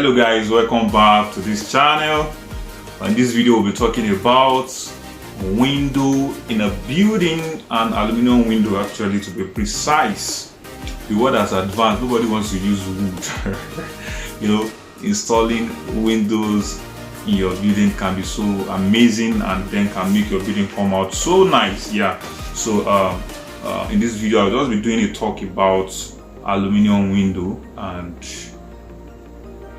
Hello guys, welcome back to this channel. In this video we'll be talking about window in a building, an aluminium window actually, to be precise. The world has advanced, nobody wants to use wood. Installing windows in your building can be so amazing and then can make your building come out so nice. So in this video I'll just be doing a talk about aluminium window, and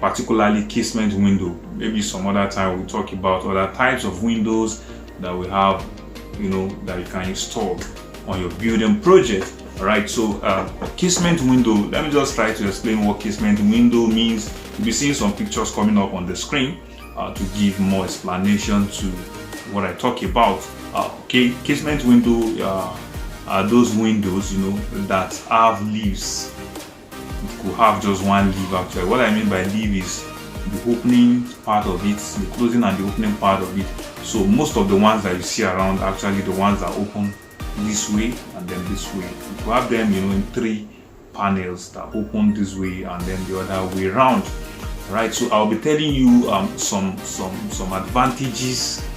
particularly casement window. Maybe some other time we'll talk about other types of windows that we have, that you can install on your building project. All right, so casement window, let me just try to explain what casement window means. You'll be seeing some pictures coming up on the screen to give more explanation to what I talk about. Okay, casement window are those windows that have leaves. It could have just one leaf actually. What I mean by leaf is the opening part of it, the closing and the opening part of it. So most of the ones that you see around are actually the ones that open this way and then this way. You could have them in three panels that open this way and then the other way around. Right, so I'll be telling you some advantages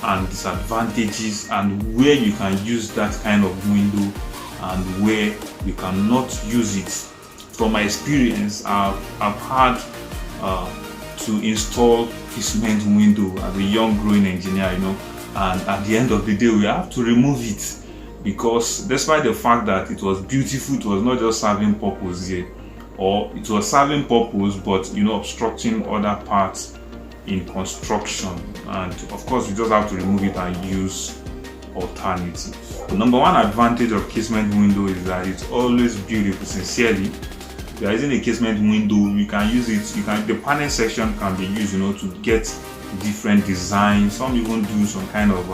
and disadvantages, and where you can use that kind of window and where you cannot use it. From my experience, I've had to install casement window as a young growing engineer, and at the end of the day we have to remove it, because despite the fact that it was beautiful, it was not just serving purpose here, or it was serving purpose but obstructing other parts in construction, and of course we just have to remove it and use alternative. The number one advantage of casement window is that it's always beautiful. Sincerely, if there isn't a casement window, you can use it. The panel section can be used to get different designs. Some even do some kind of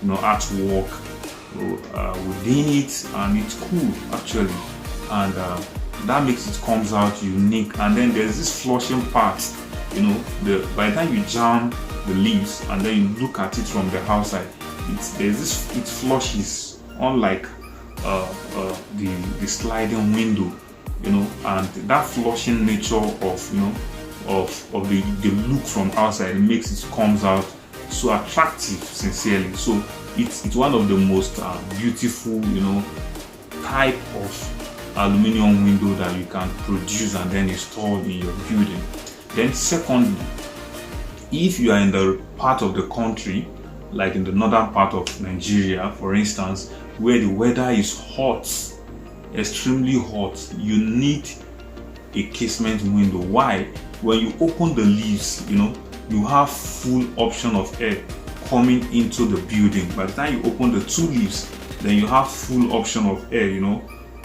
artwork within it, and it's cool actually, and that makes it comes out unique. And then there's this flushing part, by the time you jam the leaves and then you look at it from the outside, it flushes, unlike the sliding window, and that flushing nature of the look from outside makes it comes out so attractive, sincerely. So it's one of the most beautiful type of aluminium window that you can produce and then install in your building. Then secondly, if you are in the part of the country, like in the northern part of Nigeria for instance, where the weather is hot, extremely hot, you need a casement window. Why? When you open the leaves, you have full option of air coming into the building. By the time you open the two leaves, then you have full option of air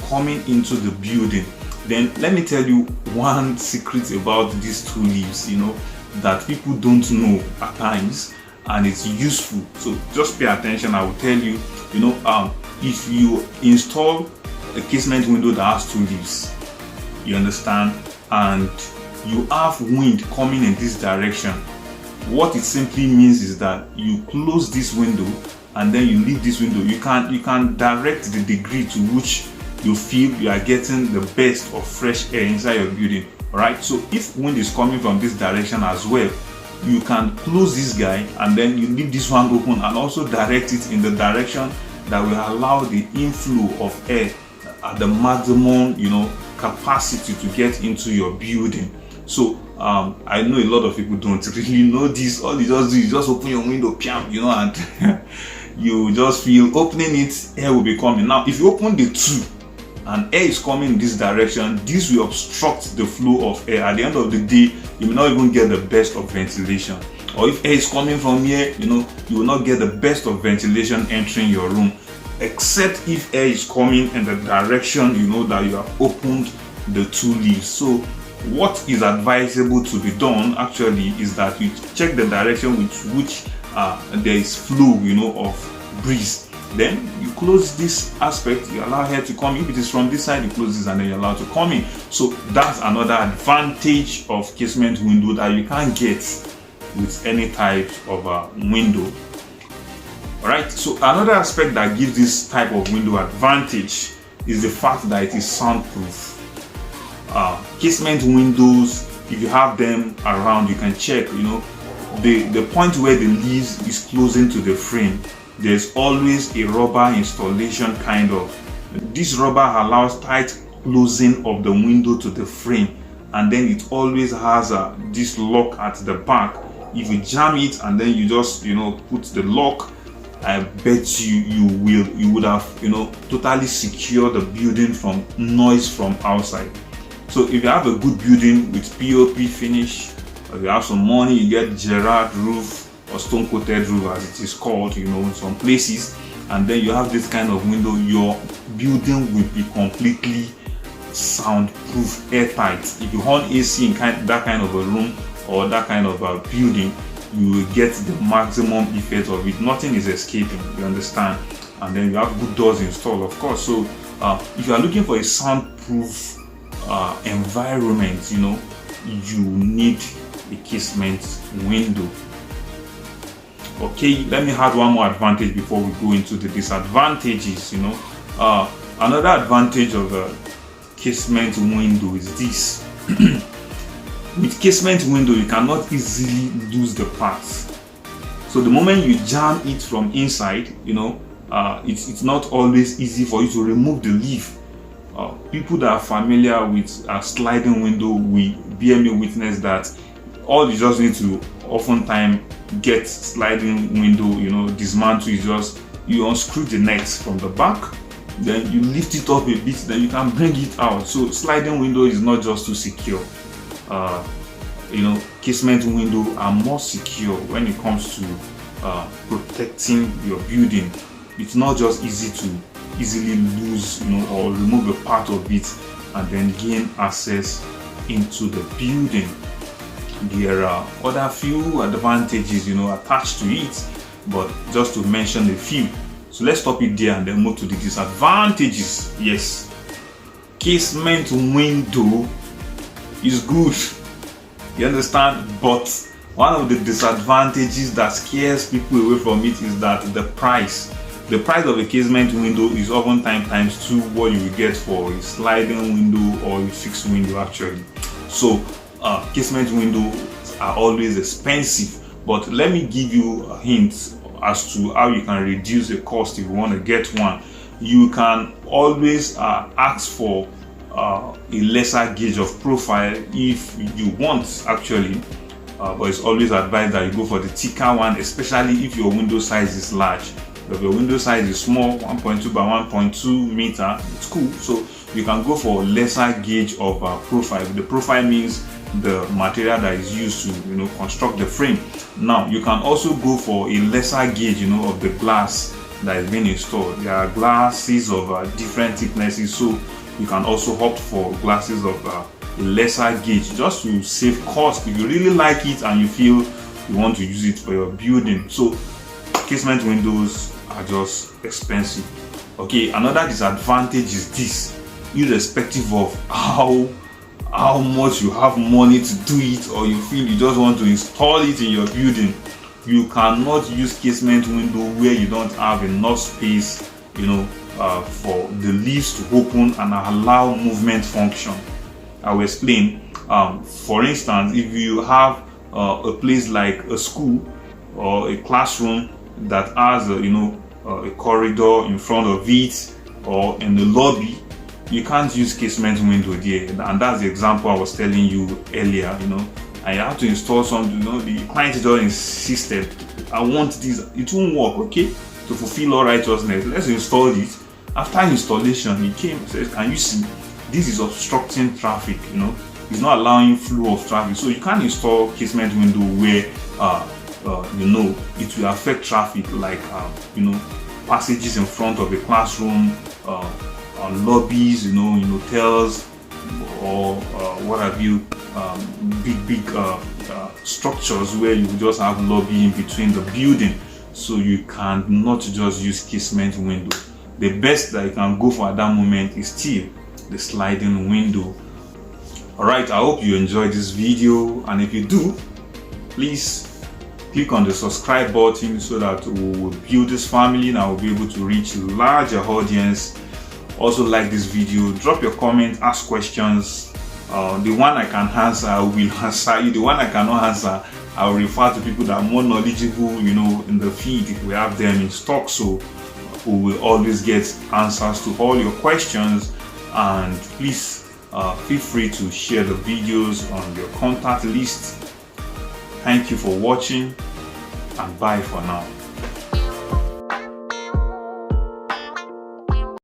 coming into the building. Then let me tell you one secret about these two leaves that people don't know at times, and it's useful, so just pay attention. I will tell you, if you install a casement window that has two leaves, you understand, and you have wind coming in this direction, what it simply means is that you close this window and then you leave this window. You can direct the degree to which you feel you are getting the best of fresh air inside your building. All right, so if wind is coming from this direction as well, you can close this guy and then you leave this one open and also direct it in the direction that will allow the inflow of air at the maximum capacity to get into your building. So I know a lot of people don't really know this. All you just do is just open your window, and you just feel opening it, air will be coming. Now if you open the two and air is coming in this direction, this will obstruct the flow of air. At the end of the day, you may not even get the best of ventilation. Or if air is coming from here, you will not get the best of ventilation entering your room, except if air is coming in the direction that you have opened the two leaves. So what is advisable to be done actually is that you check the direction with which there is flow of breeze. Then you close this aspect, you allow air to come. If it is from this side, you close this and then you allow it to come in. So that's another advantage of casement window that you can't get with any type of window. Alright, so another aspect that gives this type of window advantage is the fact that it is soundproof. Casement windows if you have them around, you can check, the point where the leaves is closing to the frame, there's always a rubber installation kind of. This rubber allows tight closing of the window to the frame, and then it always has this lock at the back. If you jam it and then you just put the lock, I bet you would have totally secure the building from noise from outside. So if you have a good building with POP finish, or you have some money, you get Gerard roof or stone coated roof as it is called, in some places, and then you have this kind of window, your building will be completely soundproof, airtight. If you want AC in that kind of a room or that kind of a building, you will get the maximum effect of it. Nothing is escaping, you understand? And then you have good doors installed, of course. So if you are looking for a soundproof environment, you need a casement window. Okay, let me add one more advantage before we go into the disadvantages. Another advantage of a casement window is this. With casement window, you cannot easily lose the parts. So the moment you jam it from inside, it's not always easy for you to remove the leaf. People that are familiar with a sliding window will bear me witness that all you just need to oftentimes get sliding window, dismantle, is just you unscrew the nets from the back, then you lift it up a bit, then you can bring it out. So sliding window is not just to secure. Casement window are more secure when it comes to protecting your building. It's not just easy to easily lose, or remove a part of it and then gain access into the building. There are other few advantages, attached to it, but just to mention a few. So let's stop it there and then move to the disadvantages. Yes, casement window is good, you understand, but one of the disadvantages that scares people away from it is that the price of a casement window is oftentimes times 2 what you will get for a sliding window or a fixed window actually. So casement windows are always expensive, but let me give you a hint as to how you can reduce the cost if you want to get one. You can always ask for a lesser gauge of profile if you want actually, but it's always advised that you go for the thicker one, especially if your window size is large. If your window size is small, 1.2 by 1.2 meter, it's cool. So you can go for lesser gauge of profile. The profile means the material that is used to construct the frame. Now you can also go for a lesser gauge of the glass that is being installed. There are glasses of different thicknesses, so you can also opt for glasses of a lesser gauge just to save cost if you really like it and you feel you want to use it for your building. So casement windows are just expensive. Okay, another disadvantage is this: irrespective of how much you have money to do it, or you feel you just want to install it in your building, you cannot use casement window where you don't have enough space for the leaves to open and allow movement function. I will explain. For instance, if you have a place like a school or a classroom that has a corridor in front of it, or in the lobby, you can't use casement window there. And that's the example I was telling you earlier. I have to install something. The client just insisted, I want this, it won't work. Okay, to fulfill all righteousness, let's install it. After installation, he came and said, can you see this is obstructing traffic? It's not allowing flow of traffic. So you can't install casement window where it will affect traffic, like passages in front of a classroom, on lobbies, in hotels, or what have you, big structures where you just have lobby in between the building. So you cannot just use casement window. The best that you can go for at that moment is still the sliding window. Alright, I hope you enjoyed this video, and if you do, please click on the subscribe button so that we will build this family and I will be able to reach a larger audience. Also like this video, drop your comment, ask questions, The one I can answer, I will answer you. The one I cannot answer, I will refer to people that are more knowledgeable, in the field. We have them in stock, so we will always get answers to all your questions. And please feel free to share the videos on your contact list. Thank you for watching, and bye for now.